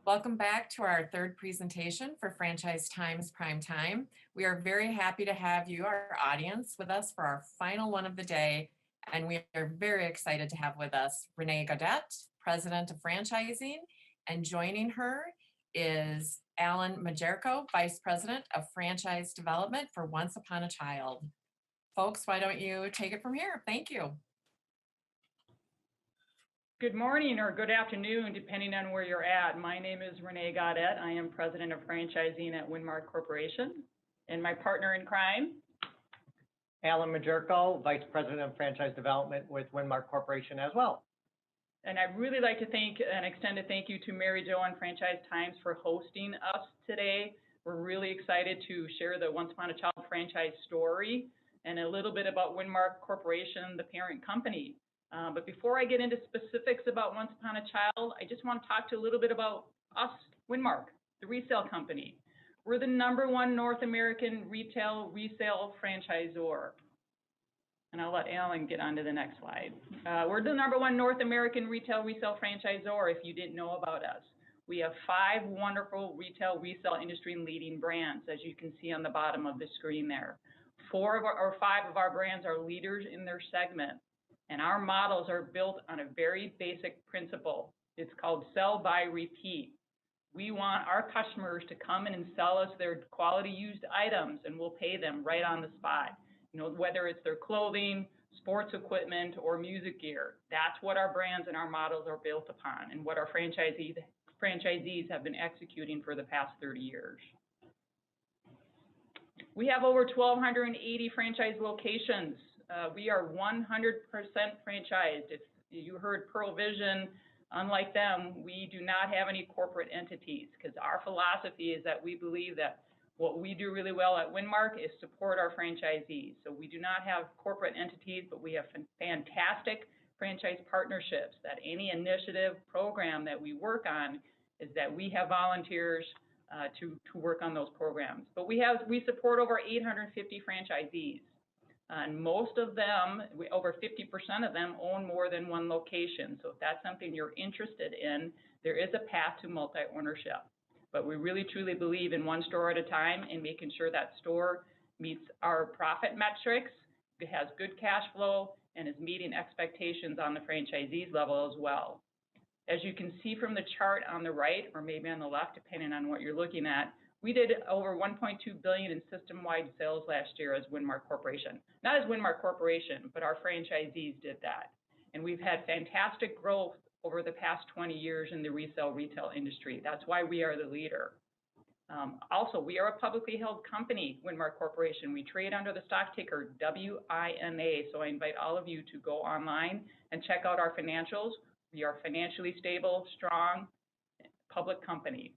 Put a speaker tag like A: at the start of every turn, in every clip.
A: Welcome back to our third presentation for Franchise Times Prime Time. We are very happy to have you, our audience, with us for our final one of the day. And we are very excited to have with us Renae Gaudette, President of Franchising. And joining her is Alan Majerko, Vice President of Franchise Development for Once Upon a Child. Folks, why don't you take it from here? Thank you.
B: Good morning or good afternoon, depending on where you're at. My name is Renae Gaudette. I am President of Franchising at Winmark Corporation. And my partner in crime,
C: Alan Majerko, Vice President of Franchise Development with Winmark Corporation as well.
B: And I'd really like to thank and extend a thank you to Mary Jo and Franchise Times for hosting us today. We're really excited to share the Once Upon a Child franchise story and a little bit about Winmark Corporation, the parent company. But before I get into specifics about Once Upon a Child, I just want to talk to a little bit about us, Winmark, the resale company. We're the #1 North American resale franchisor. And I'll let Alan get on to the next slide. We're the #1 North American resale franchisor, if you didn't know about us. We have 5 wonderful resale industry leading brands, as you can see on the bottom of the screen there. 5 of our brands are leaders in their segment. And our models are built on a very basic principle. It's called sell, buy, repeat. We want our customers to come in and sell us their quality used items, and we'll pay them right on the spot. You know, whether it's their clothing, sports equipment, or music gear. That's what our brands and our models are built upon, and what our franchisees have been executing for the past 30 years. We have over 1,280 franchise locations. We are 100% franchised. If you heard Pearl Vision, unlike them, we do not have any corporate entities, because our philosophy is that we believe that what we do really well at Winmark is support our franchisees. So we do not have corporate entities, but we have fantastic franchise partnerships. That any initiative program that we work on is that we have volunteers to work on those programs. But we support over 850 franchisees. And most of them, over 50% of them, own more than one location. So if that's something you're interested in, there is a path to multi-ownership. But we really truly believe in one store at a time and making sure that store meets our profit metrics, it has good cash flow, and is meeting expectations on the franchisees level as well. As you can see from the chart on the right, or maybe on the left, depending on what you're looking at, we did over $1.2 billion in system-wide sales last year as Winmark Corporation. Not as Winmark Corporation, but our franchisees did that. And we've had fantastic growth over the past 20 years in the resale retail industry. That's why we are the leader. Also, we are a publicly held company, Winmark Corporation. We trade under the stock ticker WIMA. So I invite all of you to go online and check out our financials. We are financially stable, strong, public company.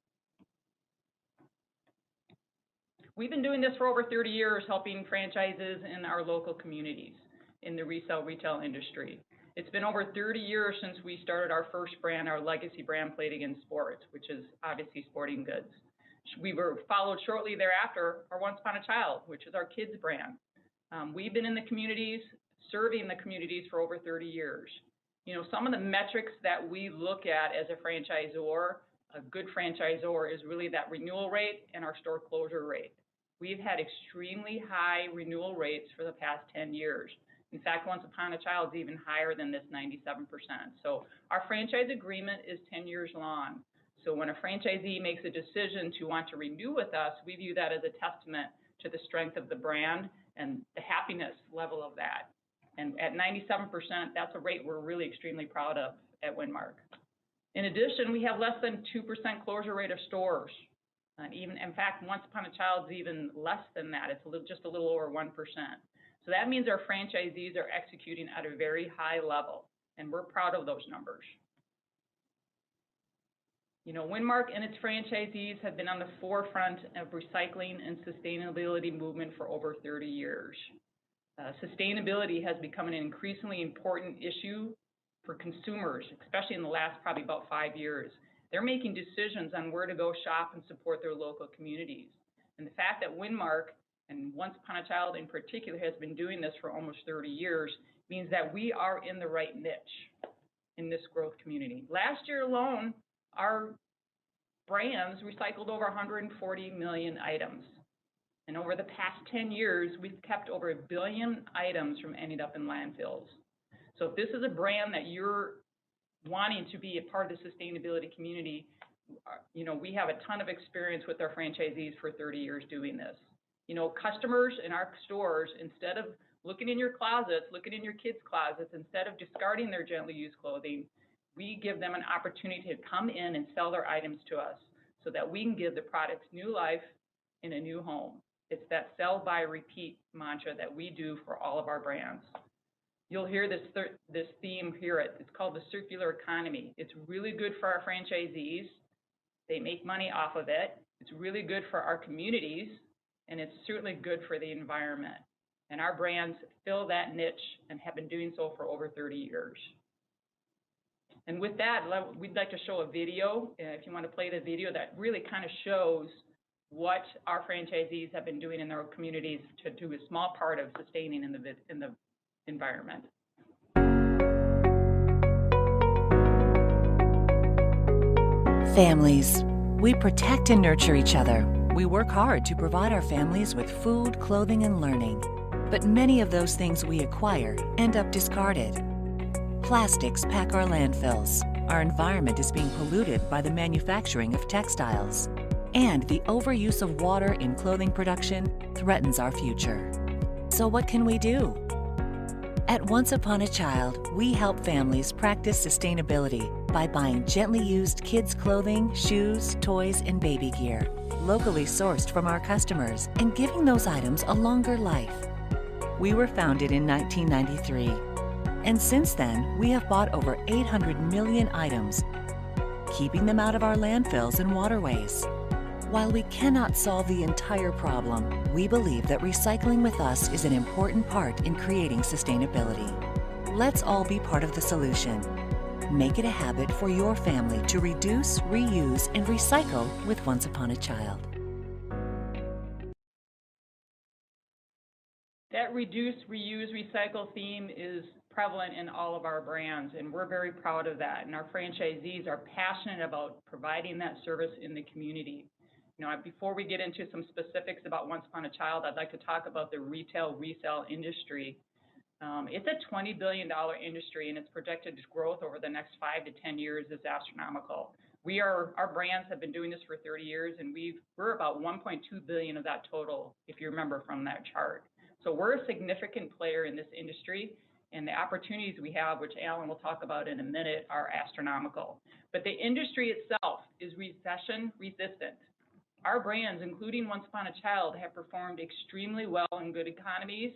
B: We've been doing this for over 30 years, helping franchises in our local communities in the resale retail industry. It's been over 30 years since we started our first brand, our legacy brand, Played Again Sports, which is obviously sporting goods. We were followed shortly thereafter our Once Upon a Child, which is our kids brand. We've been in the communities, serving the communities for over 30 years. You know, some of the metrics that we look at as a franchisor, a good franchisor, is really that renewal rate and our store closure rate. We've had extremely high renewal rates for the past 10 years. In fact, Once Upon a Child is even higher than this 97%. So our franchise agreement is 10 years long. So when a franchisee makes a decision to want to renew with us, we view that as a testament to the strength of the brand and the happiness level of that. And at 97%, that's a rate we're really extremely proud of at Winmark. In addition, we have less than 2% closure rate of stores. Even, in fact, Once Upon a Child is even less than that. It's just a little over 1%. So that means our franchisees are executing at a very high level, and we're proud of those numbers. You know, Winmark and its franchisees have been on the forefront of recycling and sustainability movement for over 30 years. Sustainability has become an increasingly important issue for consumers, especially in the last probably about 5 years. They're making decisions on where to go shop and support their local communities. And the fact that Winmark, and Once Upon a Child in particular, has been doing this for almost 30 years means that we are in the right niche in this growth community. Last year alone, our brands recycled over 140 million items. And over the past 10 years, we've kept over 1 billion items from ending up in landfills. So if this is a brand that you're wanting to be a part of the sustainability community, we have a ton of experience with our franchisees for 30 years doing this. Customers in our stores, instead of looking in your closets, looking in your kids' closets, instead of discarding their gently used clothing, we give them an opportunity to come in and sell their items to us so that we can give the products new life in a new home. It's that sell, buy, repeat mantra that we do for all of our brands. You'll hear this theme here. It's called the circular economy. It's really good for our franchisees. They make money off of it. It's really good for our communities, and it's certainly good for the environment. And our brands fill that niche and have been doing so for over 30 years. And with that, we'd like to show a video, if you want to play the video, that really kind of shows what our franchisees have been doing in their communities to do a small part of sustaining in the environment.
D: Families. We protect and nurture each other. We work hard to provide our families with food, clothing, and learning. But many of those things we acquire end up discarded. Plastics pack our landfills. Our environment is being polluted by the manufacturing of textiles. And the overuse of water in clothing production threatens our future. So what can we do? At Once Upon a Child, we help families practice sustainability by buying gently used kids' clothing, shoes, toys, and baby gear, locally sourced from our customers, and giving those items a longer life. We were founded in 1993, and since then, we have bought over 800 million items, keeping them out of our landfills and waterways. While we cannot solve the entire problem, we believe that recycling with us is an important part in creating sustainability. Let's all be part of the solution. Make it a habit for your family to reduce, reuse, and recycle with Once Upon a Child.
B: That reduce, reuse, recycle theme is prevalent in all of our brands, and we're very proud of that. And our franchisees are passionate about providing that service in the community. Before we get into some specifics about Once Upon a Child, I'd like to talk about the retail resale industry. It's a $20 billion industry, and its projected growth over the next 5 to 10 years is astronomical. Our brands have been doing this for 30 years, and we're about 1.2 billion of that total, if you remember from that chart. So we're a significant player in this industry, and the opportunities we have, which Alan will talk about in a minute, are astronomical. But the industry itself is recession resistant. Our brands, including Once Upon a Child, have performed extremely well in good economies,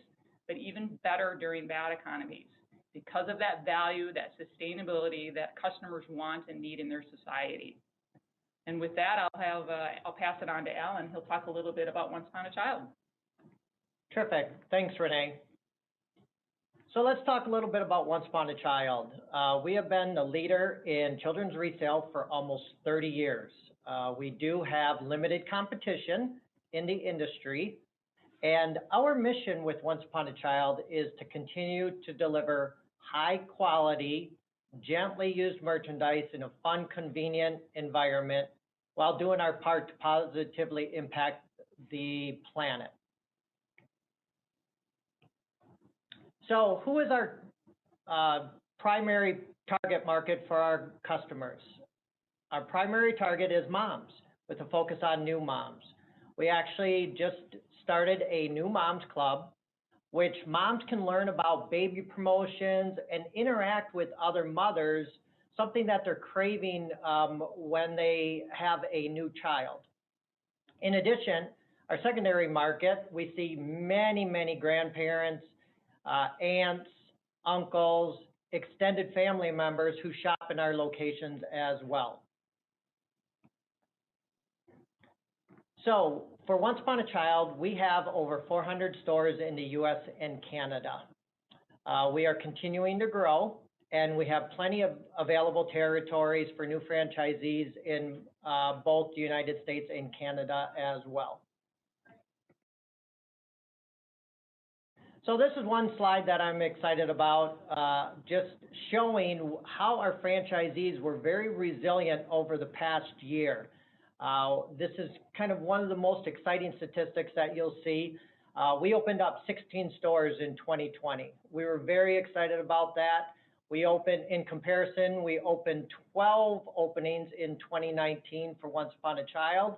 B: but even better during bad economies because of that value, that sustainability that customers want and need in their society. And with that, I'll pass it on to Alan. He'll talk a little bit about Once Upon a Child.
C: Terrific. Thanks, Renae. So let's talk a little bit about Once Upon a Child. We have been the leader in children's resale for almost 30 years. We do have limited competition in the industry, and our mission with Once Upon a Child is to continue to deliver high quality, gently used merchandise in a fun, convenient environment while doing our part to positively impact the planet. So who is our primary target market for our customers? Our primary target is moms, with a focus on new moms. We actually just started a new moms club, which moms can learn about baby promotions and interact with other mothers, something that they're craving when they have a new child. In addition, our secondary market, we see many, many grandparents, aunts, uncles, extended family members who shop in our locations as well. So for Once Upon a Child, we have over 400 stores in the US and Canada. We are continuing to grow, and we have plenty of available territories for new franchisees in both the United States and Canada as well. So this is one slide that I'm excited about, just showing how our franchisees were very resilient over the past year. This is kind of one of the most exciting statistics that you'll see. We opened up 16 stores in 2020. We were very excited about that. In comparison, we opened 12 openings in 2019 for Once Upon a Child.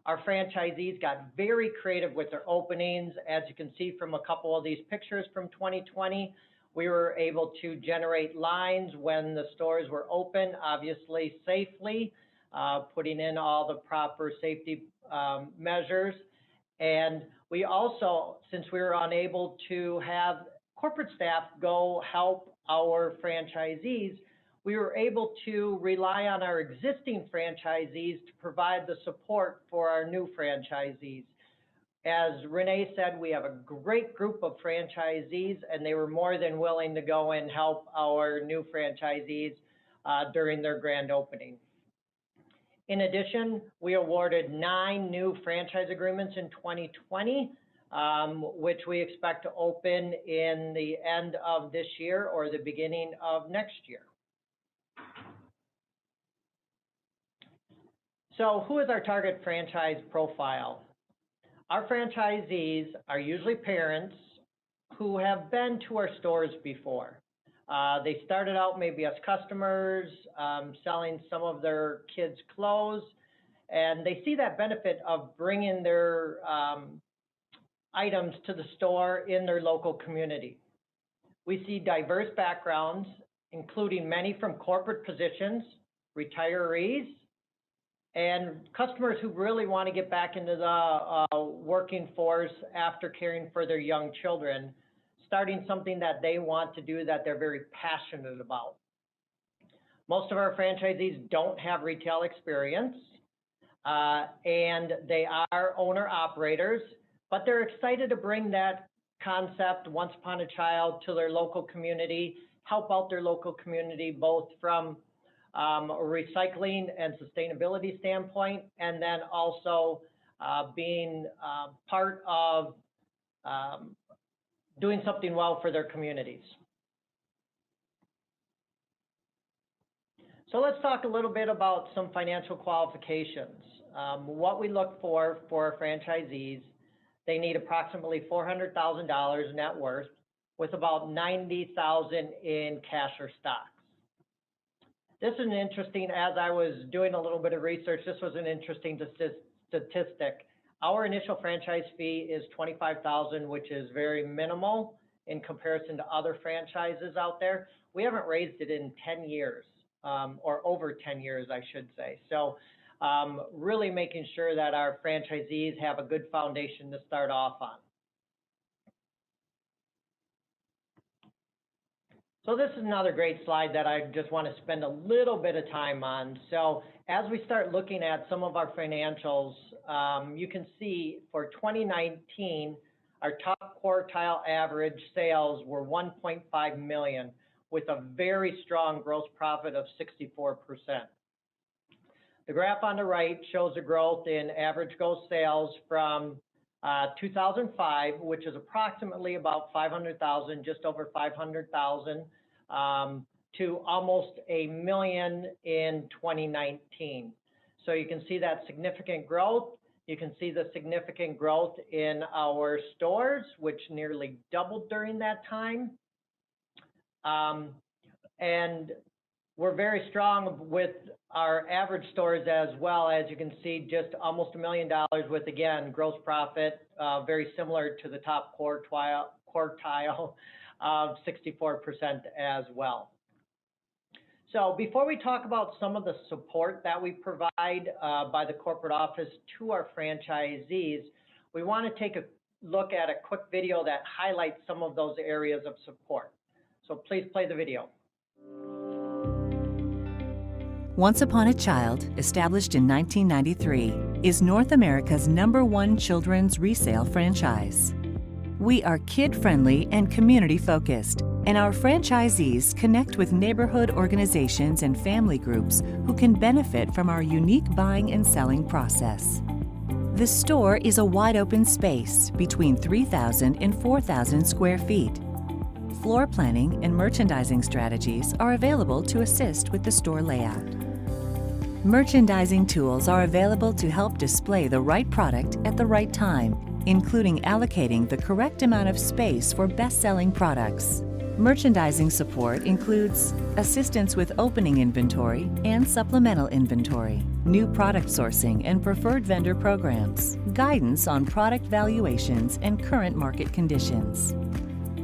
C: Our franchisees got very creative with their openings. As you can see from a couple of these pictures from 2020, we were able to generate lines when the stores were open, obviously safely, putting in all the proper safety measures. And we also, since we were unable to have corporate staff go help our franchisees, we were able to rely on our existing franchisees to provide the support for our new franchisees. As Renae said, we have a great group of franchisees, and they were more than willing to go and help our new franchisees during their grand opening. In addition, we awarded 9 new franchise agreements in 2020, which we expect to open in the end of this year or the beginning of next year. So who is our target franchise profile? Our franchisees are usually parents who have been to our stores before. They started out maybe as customers, selling some of their kids' clothes, and they see that benefit of bringing their items to the store in their local community. We see diverse backgrounds, including many from corporate positions, retirees, and customers who really want to get back into the working force after caring for their young children, starting something that they want to do that they're very passionate about. Most of our franchisees don't have retail experience, and they are owner-operators, but they're excited to bring that concept, Once Upon a Child, to their local community, help out their local community, both from a recycling and sustainability standpoint, and then also being part of doing something well for their communities. So let's talk a little bit about some financial qualifications. What we look for our franchisees, they need approximately $400,000 net worth with about $90,000 in cash or stocks. This is an interesting, as I was doing a little bit of research, this was an interesting statistic. Our initial franchise fee is $25,000, which is very minimal in comparison to other franchises out there. We haven't raised it in 10 years, or over 10 years, I should say. So really making sure that our franchisees have a good foundation to start off on. So this is another great slide that I just want to spend a little bit of time on. So as we start looking at some of our financials, you can see for 2019, our top quartile average sales were $1.5 million with a very strong gross profit of 64%. The graph on the right shows the growth in average gross sales from 2005, which is approximately about 500,000, just over 500,000, to almost $1 million in 2019. So you can see that significant growth. You can see the significant growth in our stores, which nearly doubled during that time. And we're very strong with our average stores as well. As you can see, just almost $1 million with, again, gross profit, very similar to the top quartile of 64% as well. So before we talk about some of the support that we provide by the corporate office to our franchisees, we want to take a look at a quick video that highlights some of those areas of support. So please play the video.
D: Once Upon a Child, established in 1993, is North America's #1 children's resale franchise. We are kid-friendly and community-focused, and our franchisees connect with neighborhood organizations and family groups who can benefit from our unique buying and selling process. The store is a wide-open space between 3,000 and 4,000 square feet. Floor planning and merchandising strategies are available to assist with the store layout. Merchandising tools are available to help display the right product at the right time, including allocating the correct amount of space for best-selling products. Merchandising support includes assistance with opening inventory and supplemental inventory, new product sourcing and preferred vendor programs, guidance on product valuations and current market conditions.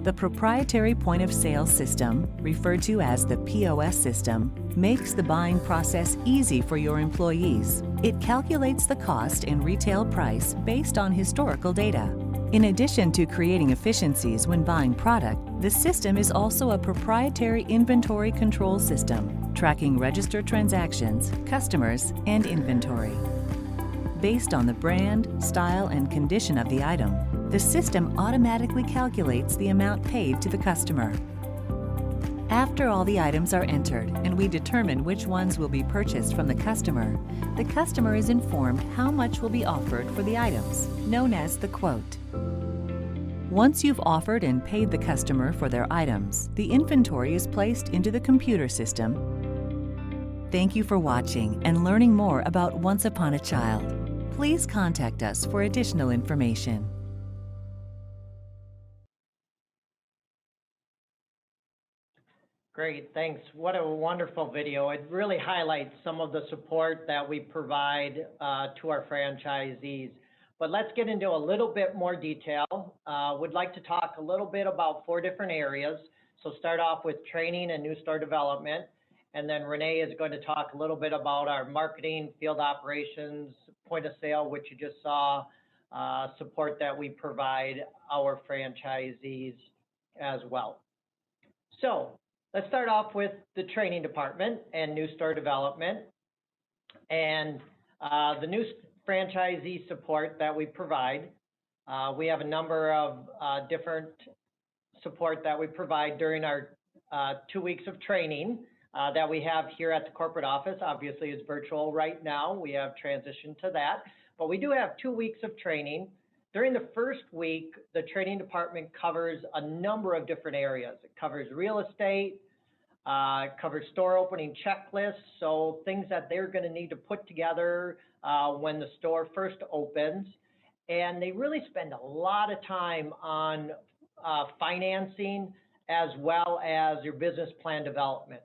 D: The proprietary point-of-sale system, referred to as the POS system, makes the buying process easy for your employees. It calculates the cost and retail price based on historical data. In addition to creating efficiencies when buying product, the system is also a proprietary inventory control system, tracking registered transactions, customers, and inventory. Based on the brand, style, and condition of the item, the system automatically calculates the amount paid to the customer. After all the items are entered and we determine which ones will be purchased from the customer is informed how much will be offered for the items, known as the quote. Once you've offered and paid the customer for their items, the inventory is placed into the computer system. Thank you for watching and learning more about Once Upon a Child. Please contact us for additional information.
C: Great, thanks. What a wonderful video. It really highlights some of the support that we provide to our franchisees. But let's get into a little bit more detail. Would like to talk a little bit about 4 different areas. So start off with training and new store development. And then Renae is going to talk a little bit about our marketing, field operations, point of sale, which you just saw, support that we provide our franchisees as well. So let's start off with the training department and new store development. And the new franchisee support that we provide, we have a number of different support that we provide during our 2 weeks of training that we have here at the corporate office. Obviously, it's virtual right now. We have transitioned to that. But we do have 2 weeks of training. During the first week, the training department covers a number of different areas. It covers real estate, covers store opening checklists, so things that they're going to need to put together when the store first opens. And they really spend a lot of time on financing as well as your business plan development.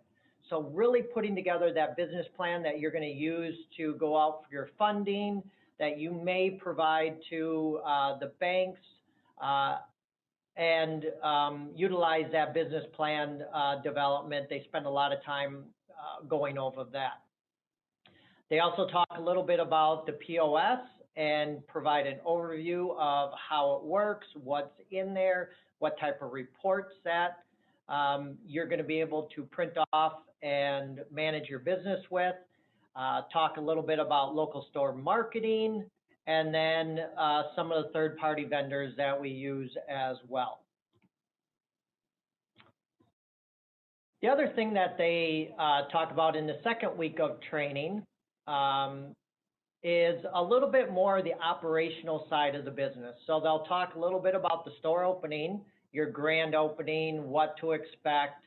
C: So really putting together that business plan that you're going to use to go out for your funding, that you may provide to the banks, and utilize that business plan development. They spend a lot of time going over that. They also talk a little bit about the POS and provide an overview of how it works, what's in there, what type of reports that you're going to be able to print off and manage your business with. Talk a little bit about local store marketing, and then some of the third-party vendors that we use as well. The other thing that they talk about in the second week of training is a little bit more the operational side of the business. So they'll talk a little bit about the store opening, your grand opening, what to expect,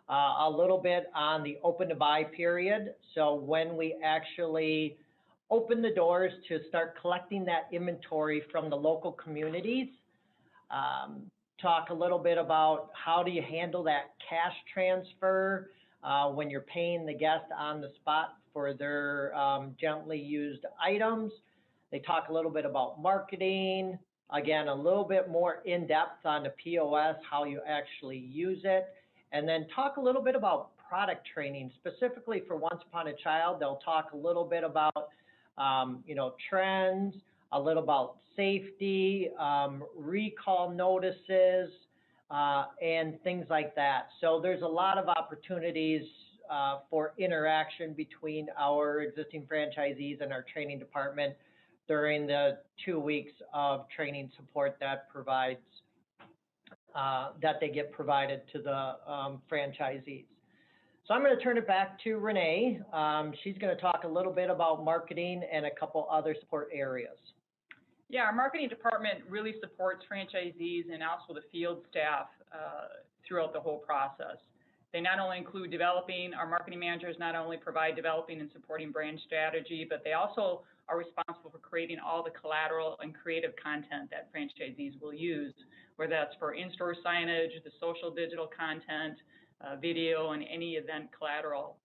C: a little bit on the open to buy period. So when we actually open the doors to start collecting that inventory from the local communities, talk a little bit about how do you handle that cash transfer when you're paying the guest on the spot for their gently used items. They talk a little bit about marketing, again, a little bit more in depth on the POS, how you actually use it, and then talk a little bit about product training, specifically for Once Upon a Child. They'll talk a little bit about trends, a little about safety, recall notices, and things like that. So there's a lot of opportunities for interaction between our existing franchisees and our training department during the 2 weeks of training support that provides that they get provided to the franchisees. So I'm going to turn it back to Renae. She's going to talk a little bit about marketing and a couple other support areas.
B: Yeah, our marketing department really supports franchisees and also the field staff throughout the whole process. They not only include developing, our marketing managers not only provide developing and supporting brand strategy, but they also are responsible for creating all the collateral and creative content that franchisees will use, whether that's for in-store signage, the social digital content, video, and any event collateral.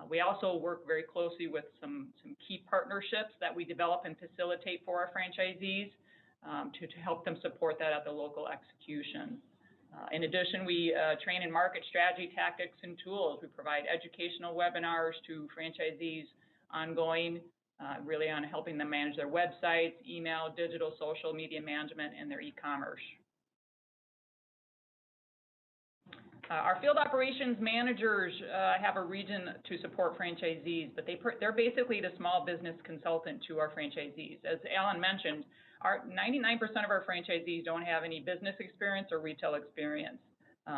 B: We also work very closely with some key partnerships that we develop and facilitate for our franchisees to help them support that at the local execution. In addition, we train and market strategy, tactics, and tools. We provide educational webinars to franchisees ongoing, really on helping them manage their websites, email, digital, social media management, and their e-commerce. Our field operations managers have a region to support franchisees, but they're basically the small business consultant to our franchisees. As Alan mentioned, 99% of our franchisees don't have any business experience or retail experience,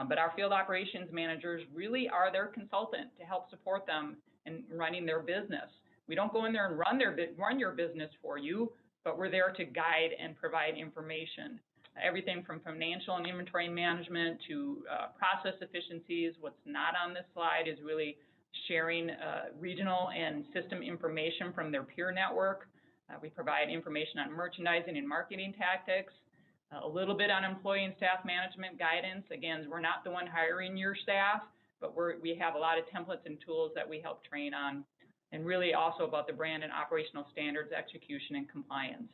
B: but our field operations managers really are their consultant to help support them in running their business. We don't go in there and run your business for you, but we're there to guide and provide information. Everything from financial and inventory management to process efficiencies. What's not on this slide is really sharing regional and system information from their peer network. We provide information on merchandising and marketing tactics, a little bit on employee and staff management guidance. Again, we're not the one hiring your staff, but we have a lot of templates and tools that we help train on, and really also about the brand and operational standards, execution, and compliance.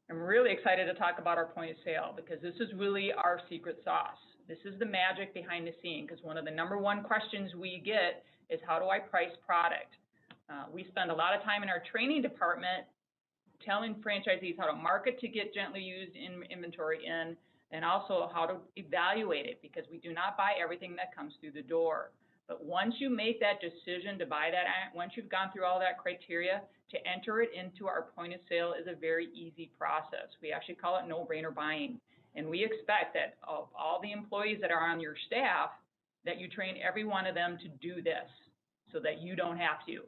B: I'm really excited to talk about our point of sale because this is really our secret sauce. This is the magic behind the scene, because one of the #1 questions we get is, how do I price product? We spend a lot of time in our training department telling franchisees how to market to get gently used inventory in, and also how to evaluate it, because we do not buy everything that comes through the door. But once you make that decision to buy that, once you've gone through all that criteria, to enter it into our point of sale is a very easy process. We actually call it no-brainer buying. And we expect that of all the employees that are on your staff, that you train every one of them to do this so that you don't have to.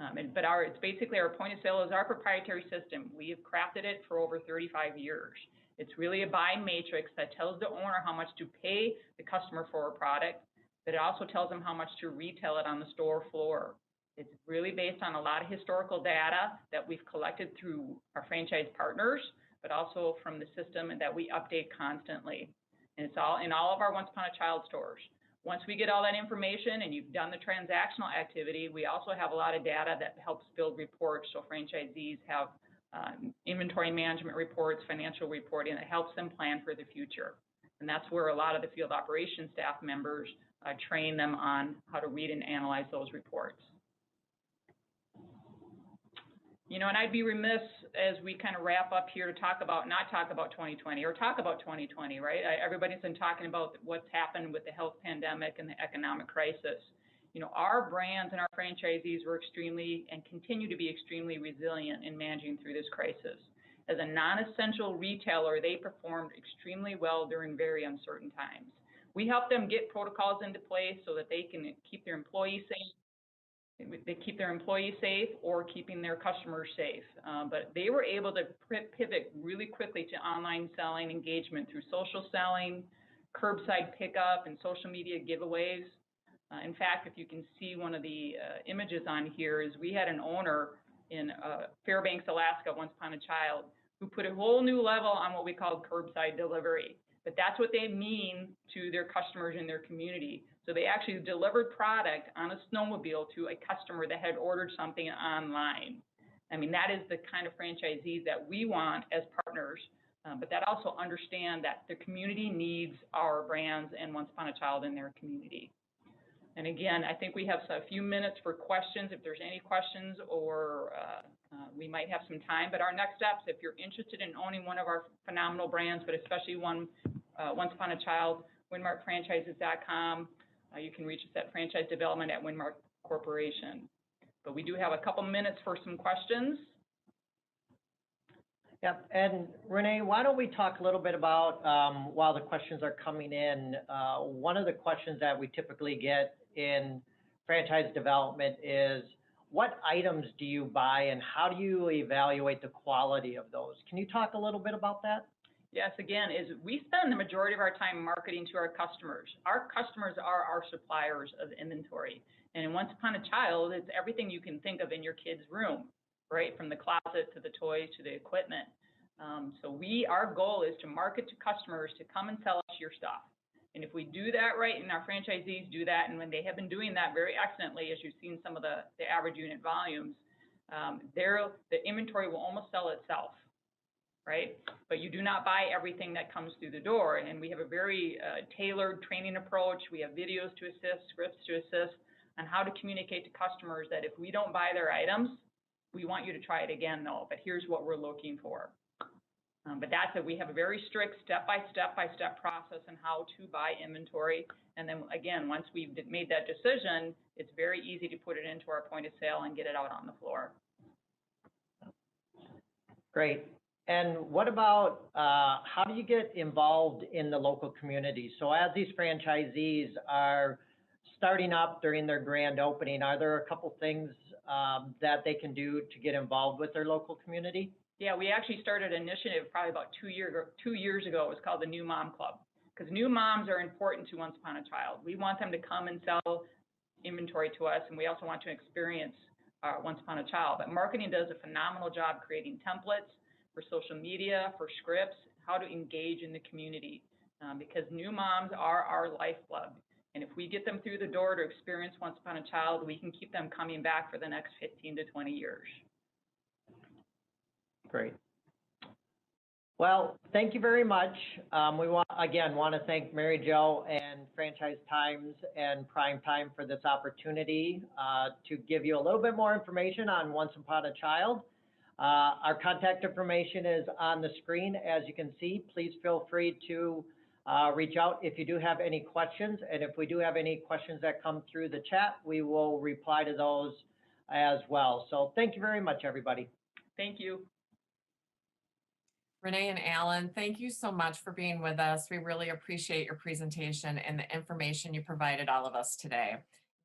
B: It's basically our point of sale is our proprietary system. We have crafted it for over 35 years. It's really a buy matrix that tells the owner how much to pay the customer for a product, but it also tells them how much to retail it on the store floor. It's really based on a lot of historical data that we've collected through our franchise partners, but also from the system that we update constantly. And it's all in all of our Once Upon a Child stores. Once we get all that information and you've done the transactional activity, we also have a lot of data that helps build reports, so franchisees have inventory management reports, financial reporting that helps them plan for the future. And that's where a lot of the field operations staff members train them on how to read and analyze those reports. You know, and I'd be remiss as we kind of wrap up here to not talk about 2020 or talk about 2020, right? Everybody's been talking about what's happened with the health pandemic and the economic crisis. You know, our brands and our franchisees were extremely and continue to be extremely resilient in managing through this crisis. As a non-essential retailer, they performed extremely well during very uncertain times. We help them get protocols into place so that they can keep their employees safe. They keep their employees safe or keeping their customers safe. But they were able to pivot really quickly to online selling engagement through social selling, curbside pickup, and social media giveaways. In fact, if you can see one of the images on here, is we had an owner in Fairbanks, Alaska, Once Upon a Child, who put a whole new level on what we call curbside delivery. But that's what they mean to their customers in their community. So they actually delivered product on a snowmobile to a customer that had ordered something online. I mean, that is the kind of franchisees that we want as partners, but that also understand that the community needs our brands and Once Upon a Child in their community. And again, I think we have a few minutes for questions, if there's any questions, or we might have some time. But our next steps, if you're interested in owning one of our phenomenal brands, but especially one, Once Upon a Child, winmarkfranchises.com. You can reach us at franchise development at Winmark Corporation. But we do have a couple minutes for some questions.
C: Yep, and Renae, why don't we talk a little bit about, while the questions are coming in, one of the questions that we typically get in franchise development is, what items do you buy and how do you evaluate the quality of those? Can you talk a little bit about that?
B: Yes, again, is we spend the majority of our time marketing to our customers. Our customers are our suppliers of inventory. And once upon a child, it's everything you can think of in your kid's room, right? From the closet to the toys to the equipment. So our goal is to market to customers to come and sell us your stuff. And if we do that right, and our franchisees do that, and when they have been doing that very excellently, as you've seen some of the average unit volumes, the inventory will almost sell itself, right? But you do not buy everything that comes through the door. And we have a very tailored training approach. We have videos to assist, scripts to assist on how to communicate to customers that if we don't buy their items, we want you to try it again though, but here's what we're looking for. But that's it. We have a very strict step-by-step process on how to buy inventory. And then again, once we've made that decision, it's very easy to put it into our point of sale and get it out on the floor.
C: Great. And what about how do you get involved in the local community? So as these franchisees are starting up during their grand opening, are there a couple things that they can do to get involved with their local community?
B: Yeah, we actually started an initiative probably about 2 years ago. It was called the New Mom Club, because new moms are important to Once Upon a Child. We want them to come and sell inventory to us, and we also want to experience Once Upon a Child. But marketing does a phenomenal job creating templates for social media, for scripts, how to engage in the community, because new moms are our lifeblood. And if we get them through the door to experience Once Upon a Child, we can keep them coming back for the next 15 to 20 years.
C: Great. Well, thank you very much. We want to thank Mary Jo and Franchise Times and Prime Time for this opportunity to give you a little bit more information on Once Upon a Child. Our contact information is on the screen, as you can see. Please feel free to reach out if you do have any questions. And if we do have any questions that come through the chat, we will reply to those as well. So thank you very much, everybody.
B: Thank you.
A: Renae and Alan, thank you so much for being with us. We really appreciate your presentation and the information you provided all of us today.